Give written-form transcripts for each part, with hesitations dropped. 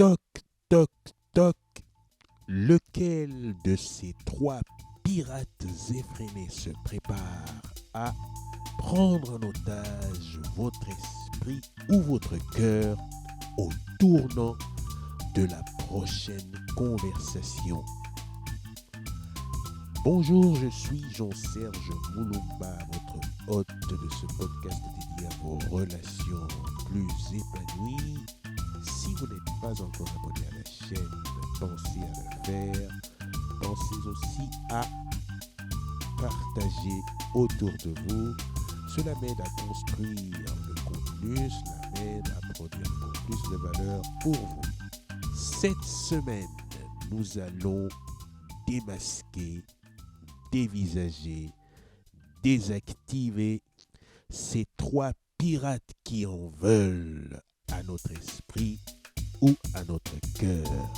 Toc, toc, toc. Lequel de ces trois pirates effrénés se prépare à prendre en otage votre esprit ou votre cœur au tournant de la prochaine conversation? Bonjour, je suis Jean-Serge Moulumba, votre hôte de ce podcast dédié à vos relations plus épanouies. Si vous n'êtes pas encore abonné à la chaîne, pensez à le faire. Pensez aussi à partager autour de vous. Cela m'aide à construire le contenu, cela m'aide à produire encore plus de valeur pour vous. Cette semaine, nous allons démasquer, dévisager, désactiver ces trois pirates qui en veulent à notre esprit ou à notre cœur.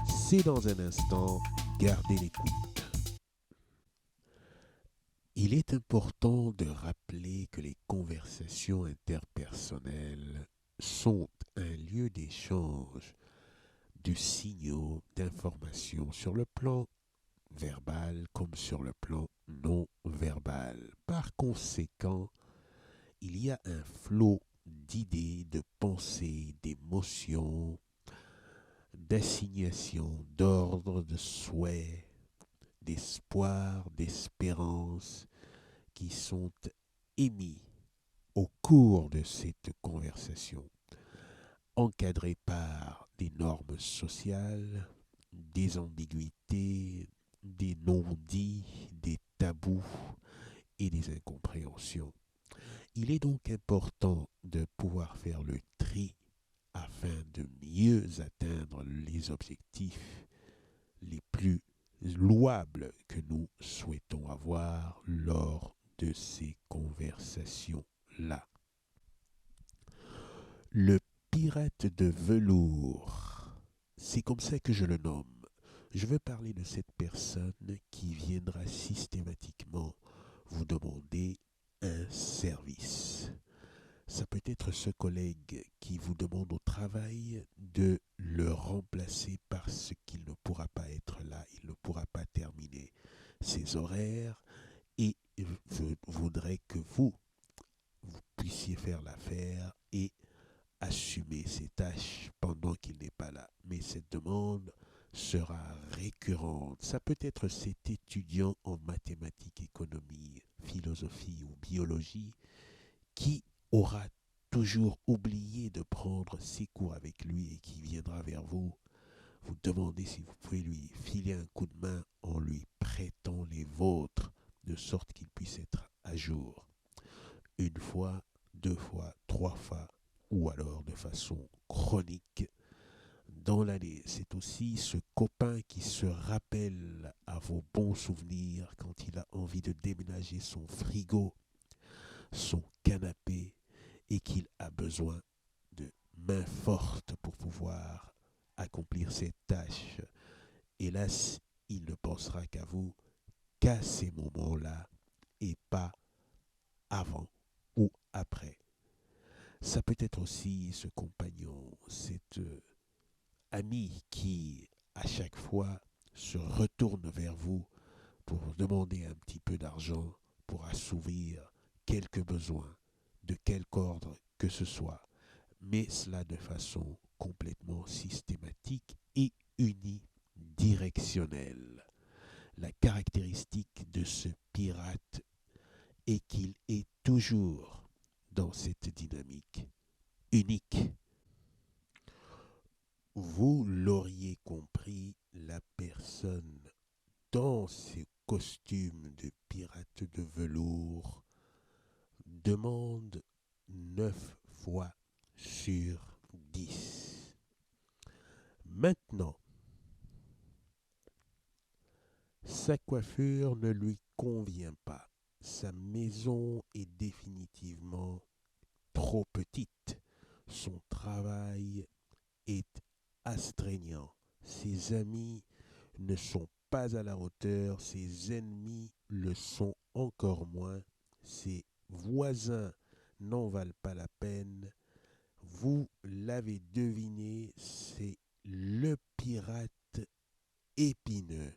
C'est dans un instant, gardez l'écoute. Il est important de rappeler que les conversations interpersonnelles sont un lieu d'échange de signaux, d'informations sur le plan verbal comme sur le plan non verbal. Par conséquent, il y a un flot d'idées, de pensées, d'émotions, d'assignations, d'ordre, de souhaits, d'espoir, d'espérance qui sont émis au cours de cette conversation, encadrés par des normes sociales, des ambiguïtés, des non-dits, des tabous et des incompréhensions. Il est donc important de pouvoir faire le tri afin de mieux atteindre les objectifs les plus louables que nous souhaitons avoir lors de ces conversations-là. Le pirate de velours, c'est comme ça que je le nomme. Je veux parler de cette personne qui viendra systématiquement vous demander un service. Ça peut être ce collègue qui vous demande au travail de le remplacer parce qu'il ne pourra pas être là, il ne pourra pas terminer ses horaires et voudrait que vous puissiez faire l'affaire et assumer ses tâches pendant qu'il n'est pas là. Mais cette demande sera récurrente. Ça peut être cet étudiant en mathématiques, économie, philosophie ou biologie qui aura toujours oublié de prendre ses cours avec lui et qui viendra vers vous, vous demander si vous pouvez lui filer un coup de main en lui prêtant les vôtres, de sorte qu'il puisse être à jour. Une fois, deux fois, trois fois, ou alors de façon chronique dans l'année. C'est aussi ce copain qui se rappelle à vos bons souvenirs quand il a envie de déménager son frigo, son canapé, et qu'il a besoin de mains fortes pour pouvoir accomplir ses tâches. Hélas, il ne pensera qu'à vous qu'à ces moments-là et pas avant ou après. Ça peut être aussi ce compagnon, cet ami qui, à chaque fois, se retourne vers vous pour demander un petit peu d'argent, pour assouvir quelques besoins, de quelque ordre que ce soit, mais cela de façon complètement systématique et unidirectionnelle. La caractéristique de ce pirate est qu'il est toujours dans cette dynamique unique. Vous l'auriez compris, la personne dans ses costumes de pirate de velours demande 9 fois sur 10. Maintenant, sa coiffure ne lui convient pas. Sa maison est définitivement trop petite. Son travail est astreignant. Ses amis ne sont pas à la hauteur. Ses ennemis le sont encore moins. Ses voisins n'en valent pas la peine. Vous l'avez deviné, c'est le pirate épineux.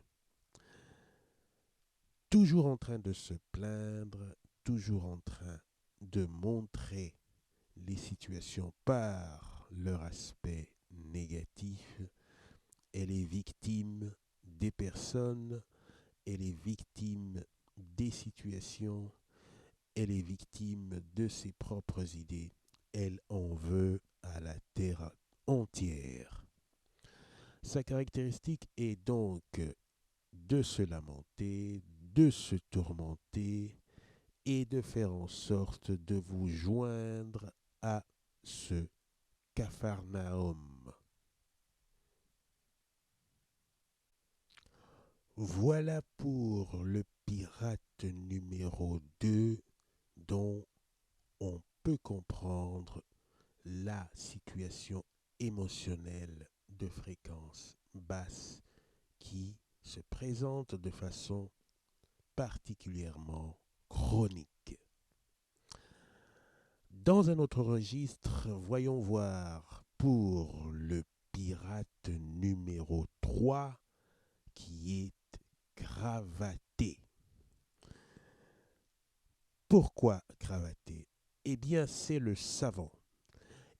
Toujours en train de se plaindre, toujours en train de montrer les situations par leur aspect négatif. Elle est victime des personnes, elle est victime des situations, elle est victime de ses propres idées. Elle en veut à la terre entière. Sa caractéristique est donc de se lamenter, de se tourmenter et de faire en sorte de vous joindre à ce Capharnaüm. Voilà pour le pirate numéro 2 dont on peut comprendre la situation émotionnelle de fréquence basse qui se présente de façon particulièrement chronique. Dans un autre registre, voyons voir pour le pirate numéro 3 qui est cravaté. Pourquoi cravaté? Eh bien, c'est le savant.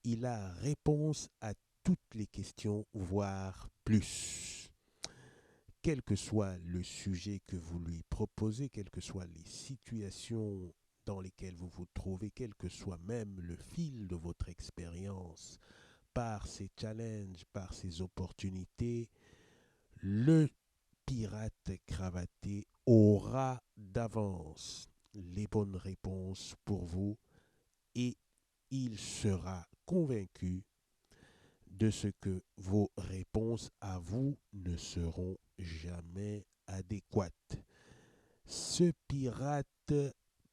Il a réponse à toutes les questions, voire plus. Quel que soit le sujet que vous lui proposez, quelles que soient les situations dans lesquelles vous vous trouvez, quel que soit même le fil de votre expérience, par ses challenges, par ses opportunités, le pirate cravaté aura d'avance les bonnes réponses pour vous et il sera convaincu de ce que vos réponses à vous ne seront jamais adéquates. Ce pirate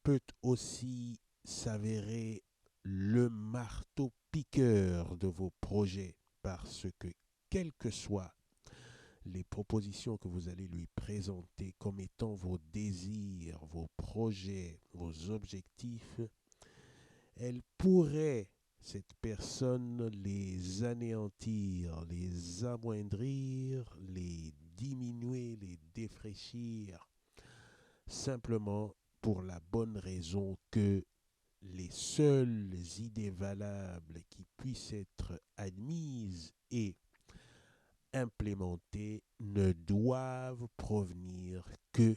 peut aussi s'avérer le marteau-piqueur de vos projets parce que, quelles que soient les propositions que vous allez lui présenter comme étant vos désirs, vos projets, vos objectifs, elle pourrait, cette personne, les anéantir, les amoindrir, les diminuer, les défraîchir, simplement pour la bonne raison que les seules idées valables qui puissent être admises et implémentées ne doivent provenir que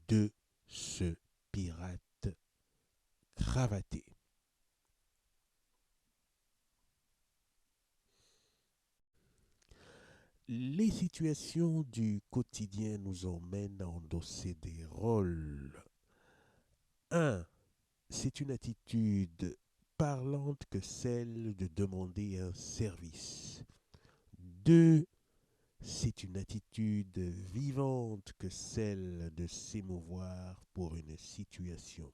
de ce pirate cravaté. Les situations du quotidien nous emmènent à endosser des rôles. 1. C'est une attitude parlante que celle de demander un service. 2. C'est une attitude vivante que celle de s'émouvoir pour une situation.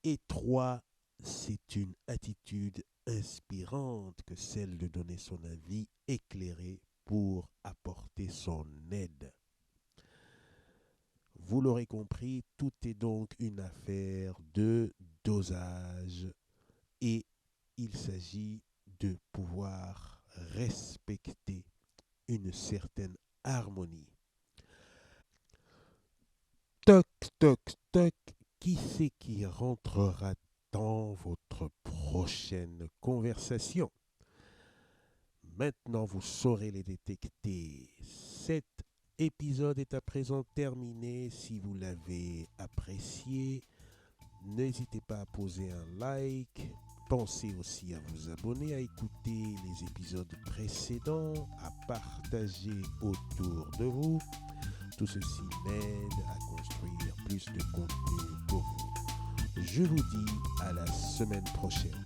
Et 3. C'est une attitude inspirante que celle de donner son avis éclairé pour apporter son aide. Vous l'aurez compris, tout est donc une affaire de dosage et il s'agit de pouvoir respecter une certaine harmonie. Toc, toc, toc, qui c'est qui rentrera dans votre prochaine conversation? Maintenant, vous saurez les détecter. Cet épisode est à présent terminé. Si vous l'avez apprécié, n'hésitez pas à poser un like. Pensez aussi à vous abonner, à écouter les épisodes précédents, à partager autour de vous. Tout ceci m'aide à construire plus de contenu pour vous. Je vous dis à la semaine prochaine.